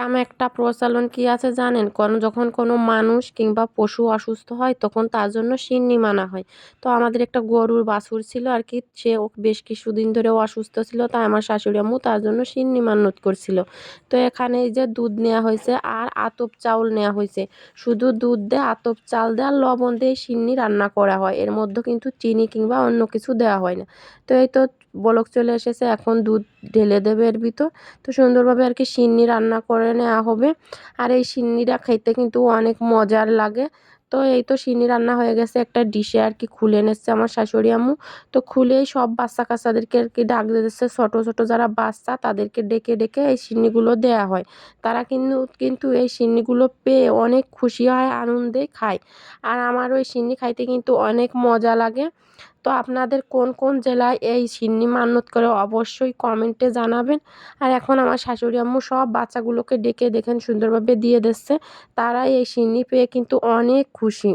গ্রামে একটা প্রচলন কি আছে জানেন? যখন কোনো মানুষ কিংবা পশু অসুস্থ হয় তখন তার জন্য সিন্নি মানা হয়। তো আমাদের একটা গরুর বাছুর ছিল আরকি। সেও বেশ কিছুদিন ধরে অসুস্থ ছিল। তাই আমার শাশুড়ি আম্মু তার জন্য সিন্নি মান্যত করছিল। তো এখানে এই যে দুধ নেয়া হইছে আর আতপ চাউল নেয়া হইছে। শুধু দুধ দিয়ে আতপ চাল দিয়ে আর লবণ দিয়ে সিন্নি রান্না করা হয়। এর মধ্যে কিন্তু চিনি কিংবা অন্য কিছু দেওয়া হয় না। তো এই তো বলক চলে এসেছে, এখন দুধ ঢেলে দেবে এর ভিতর। তো সুন্দরভাবে আরকি সিন্নি রান্না করে নেওয়া হবে। আর এই সিন্নিটা খেতে কিন্তু অনেক মজার লাগে। তো এই তো সিন্নি রান্না হয়ে গেছে, একটা ডিশে আরকি খুলে নিচ্ছে আমার শাশুড়ি আম্মু। তো খুলেই সব বাচ্চা-কাচ্চাদেরকে আরকি ডাক দিতেছে। ছোট, ছোট যারা বাচ্চা তাদেরকে ডেকে, ডেকে এই সিন্নিগুলো দেয়া হয়। তারা কিন্তু এই সিন্নিগুলো পেয়ে অনেক খুশি হয়, আনন্দে খায়। আর আমার ওই সিন্নি খাইতে কিন্তু অনেক মজা লাগে। তো আপনাদের কোন, কোন জেলায় এই সিন্নি মান্যত করে অবশ্যই কমেন্টে জানাবেন। আর এখন আমার শাশুড়ি আম্মু সব বাচ্চাগুলোকে ডেকে দেখেন সুন্দরভাবে দিয়ে দিচ্ছে। তারা এই সিন্নি পেয়ে কিন্তু অনেক খুশি।